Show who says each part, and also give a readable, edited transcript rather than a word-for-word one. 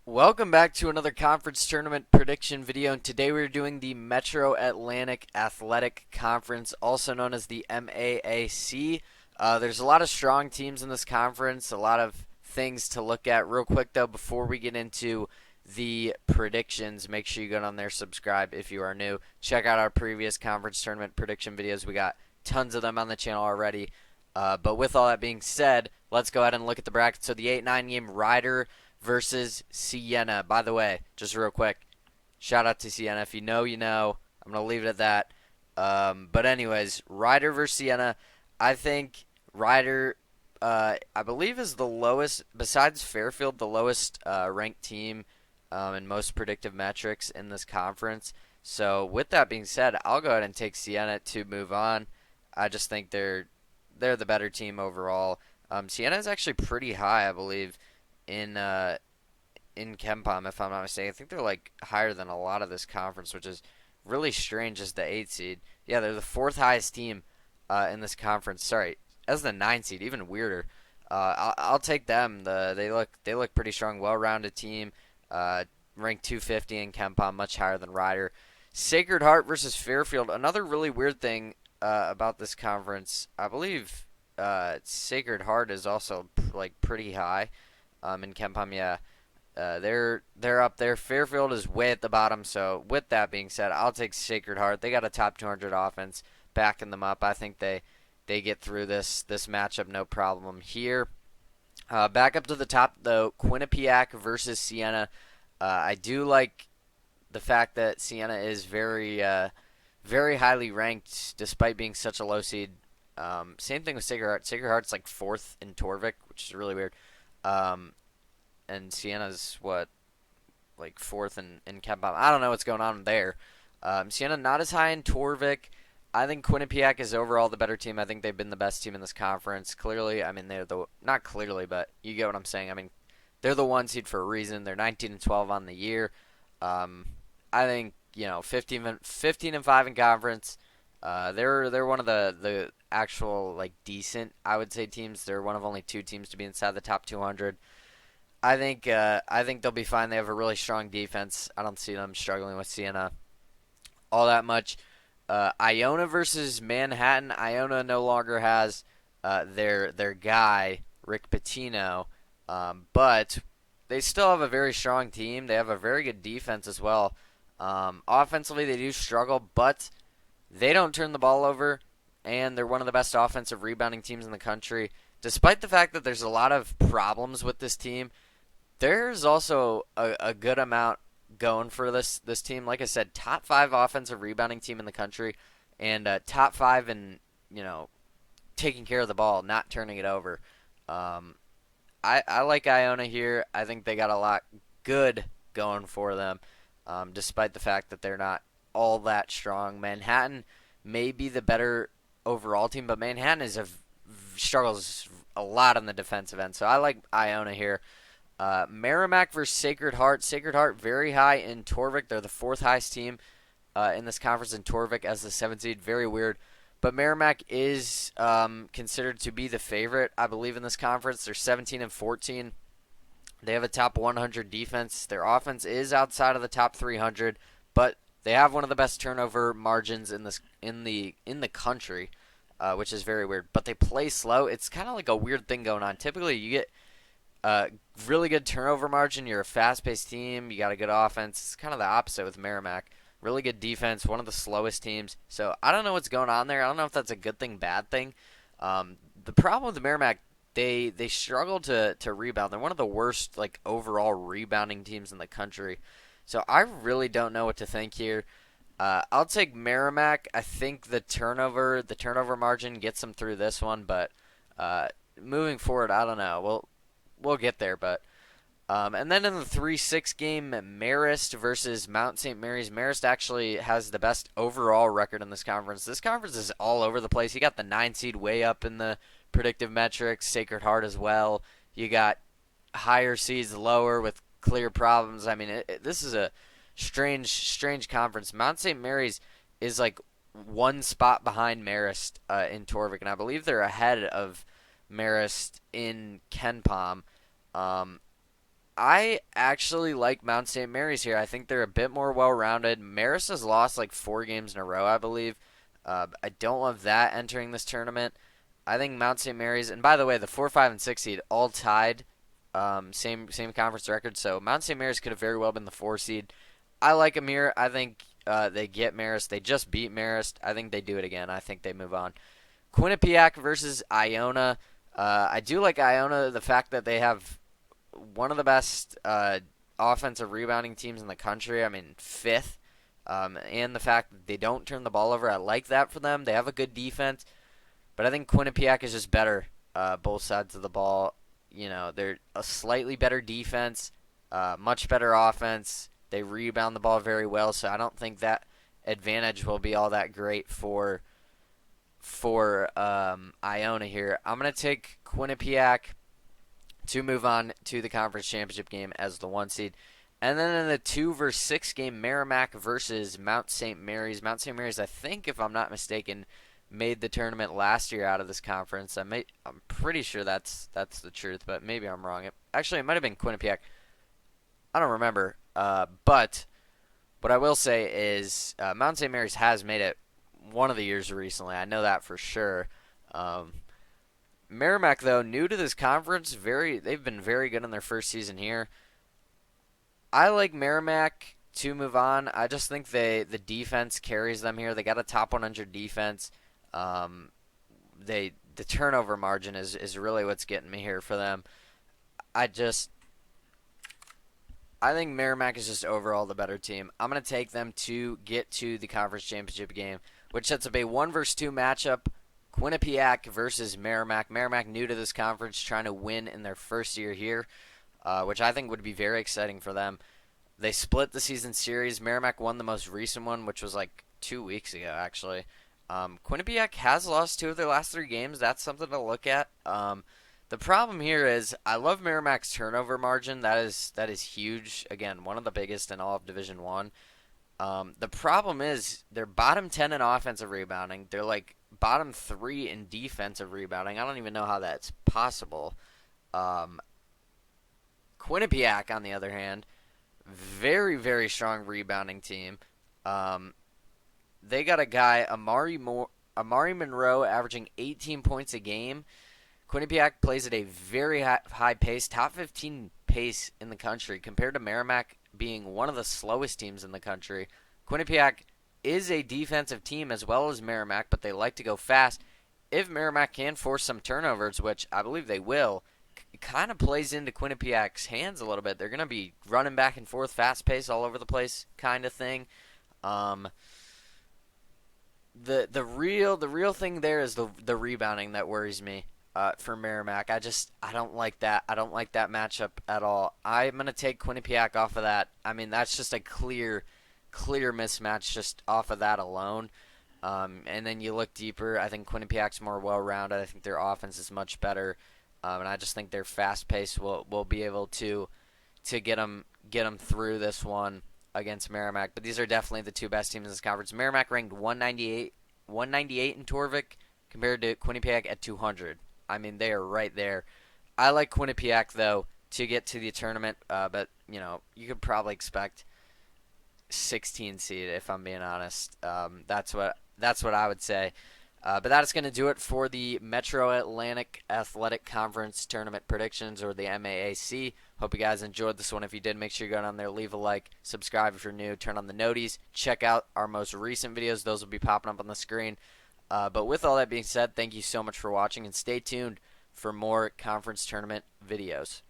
Speaker 1: Welcome back to another conference tournament prediction video, and today we're doing the Metro Atlantic Athletic Conference, also known as the MAAC. There's a lot of strong teams in this conference, a lot of things to look at. Real quick though, before we get into the predictions, make sure you go down there, subscribe if you are new. Check out our previous conference tournament prediction videos. We got tons of them on the channel already. But with all that being said, let's go ahead and look at the bracket. So the 8-9 game Rider versus Siena. By the way, just real quick, shout out to Siena. If you know, you know. I'm going to leave it at that. But anyways, Rider versus Siena. I think Rider, I believe, is the lowest, besides Fairfield, the lowest ranked team in most predictive metrics in this conference. So with that being said, I'll go ahead and take Siena to move on. I just think they're the better team overall. Siena is actually pretty high, I believe, in KenPom, if I'm not mistaken. I think they're like higher than a lot of this conference, which is really strange as the 8 seed. Yeah, they're the fourth highest team in this conference. Sorry, as the 9 seed, even weirder. I'll take them. They look pretty strong, well-rounded team. Ranked 250 in KenPom, much higher than Rider. Sacred Heart versus Fairfield. Another really weird thing about this conference, I believe Sacred Heart is also like pretty high in KenPom. Yeah, they're up there. Fairfield is way at the bottom. So with that being said, I'll take Sacred Heart. They got a top 200 offense backing them up. I think they get through this matchup no problem here. Back up to the top though, Quinnipiac versus Siena. I do like the fact that Siena is very highly ranked despite being such a low seed. Same thing with Sacred Heart. Sacred Heart's like fourth in Torvik, which is really weird. And Siena's like fourth in KenPom. I don't know what's going on there. Siena not as high in Torvik. I think Quinnipiac is overall the better team. I think they've been the best team in this conference. Clearly, I mean not clearly, but you get what I'm saying. I mean, they're the 1 seed for a reason. They're 19-12 on the year. I think 15 and 5 in conference. They're one of the actual like decent, I would say, teams. They're one of only 2 teams to be inside the top 200. I think they'll be fine. They have a really strong defense. I don't see them struggling with Siena all that much. Iona versus Manhattan. Iona no longer has their guy Rick Pitino, but they still have a very strong team. They have a very good defense as well. Offensively, they do struggle, but they don't turn the ball over, and they're one of the best offensive rebounding teams in the country. Despite the fact that there's a lot of problems with this team, there's also a good amount going for this team. Like I said, top 5 offensive rebounding team in the country, and top 5 in taking care of the ball, not turning it over. I like Iona here. I think they got a lot good going for them, despite the fact that they're not all that strong. Manhattan may be the better overall team, but Manhattan struggles a lot on the defensive end. So I like Iona here. Merrimack versus Sacred Heart. Sacred Heart very high in Torvik. They're the 4th highest team in this conference in Torvik as the 7th seed. Very weird. But Merrimack is considered to be the favorite, I believe, in this conference. They're 17 and 14. They have a top 100 defense. Their offense is outside of the top 300, but they have one of the best turnover margins in the country, which is very weird. But they play slow. It's kind of like a weird thing going on. Typically, you get really good turnover margin. You're a fast-paced team. You got a good offense. It's kind of the opposite with Merrimack. Really good defense. One of the slowest teams. So I don't know what's going on there. I don't know if that's a good thing, bad thing. The problem with the Merrimack, they struggle to rebound. They're one of the worst like overall rebounding teams in the country. So I really don't know what to think here. I'll take Merrimack. I think the turnover margin gets them through this one, but moving forward, I don't know. We'll get there, but and then in the 3-6 game, Marist versus Mount St. Mary's. Marist actually has the best overall record in this conference. This conference is all over the place. You got the 9 seed way up in the predictive metrics, Sacred Heart as well. You got higher seeds lower with clear problems. I mean, this is a strange conference. Mount St. Mary's is like 1 spot behind Marist in Torvik, and I believe they're ahead of Marist in KenPom. I actually like Mount St. Mary's here. I think they're a bit more well-rounded. Marist has lost like 4 games in a row, I believe. I don't love that entering this tournament. I think Mount St. Mary's, and by the way, the 4, 5, and 6 seed all tied, same conference record. So Mount St. Mary's could have very well been the 4 seed. I like them here. I think they get Marist. They just beat Marist. I think they do it again. I think they move on. Quinnipiac versus Iona. I do like Iona. The fact that they have one of the best offensive rebounding teams in the country. I mean, fifth. And the fact that they don't turn the ball over. I like that for them. They have a good defense. But I think Quinnipiac is just better both sides of the ball. You know, they're a slightly better defense, much better offense. They rebound the ball very well, so I don't think that advantage will be all that great for Iona here. I'm going to take Quinnipiac to move on to the conference championship game as the 1 seed. And then in the 2 versus 6 game, Merrimack versus Mount St. Mary's. Mount St. Mary's, I think, if I'm not mistaken, made the tournament last year out of this conference. I'm pretty sure that's the truth, but maybe I'm wrong. Actually, it might have been Quinnipiac. I don't remember. But what I will say is Mount St. Mary's has made it one of the years recently. I know that for sure. Merrimack, though, new to this conference, they've been very good in their first season here. I like Merrimack to move on. I just think the defense carries them here. They got a top 100 defense. The turnover margin is really what's getting me here for them. I think Merrimack is just overall the better team. I'm going to take them to get to the conference championship game, which sets up a 1 versus 2 matchup. Quinnipiac versus Merrimack. Merrimack new to this conference, trying to win in their first year here, which I think would be very exciting for them. They split the season series. Merrimack won the most recent one, which was like 2 weeks ago, actually. Quinnipiac has lost 2 of their last 3 games. That's something to look at. The problem here is I love Merrimack's turnover margin. That is huge. Again, one of the biggest in all of Division I. The problem is they're bottom 10 in offensive rebounding. They're like bottom 3 in defensive rebounding. I don't even know how that's possible. Quinnipiac, on the other hand, very, very strong rebounding team. They got a guy, Amari Monroe, averaging 18 points a game. Quinnipiac plays at a very high pace, top 15 pace in the country, compared to Merrimack being one of the slowest teams in the country. Quinnipiac is a defensive team as well as Merrimack, but they like to go fast. If Merrimack can force some turnovers, which I believe they will, it kind of plays into Quinnipiac's hands a little bit. They're going to be running back and forth, fast pace, all over the place kind of thing. The real thing there is the rebounding that worries me for Merrimack. I don't like that. I don't like that matchup at all. I'm going to take Quinnipiac off of that. I mean, that's just a clear mismatch just off of that alone. And then you look deeper, I think Quinnipiac's more well-rounded. I think their offense is much better. And I just think their fast pace will be able to get them through this one against Merrimack. But these are definitely the 2 best teams in this conference. Merrimack ranked 198 in Torvik compared to Quinnipiac at 200. I mean, they are right there. I like Quinnipiac, though, to get to the tournament. But, you know, you could probably expect 16 seed, if I'm being honest. That's what I would say. But that is going to do it for the Metro Atlantic Athletic Conference Tournament Predictions, or the MAAC. Hope you guys enjoyed this one. If you did, make sure you go down there, leave a like, subscribe if you're new, turn on the noties, check out our most recent videos. Those will be popping up on the screen. But with all that being said, thank you so much for watching, and stay tuned for more conference tournament videos.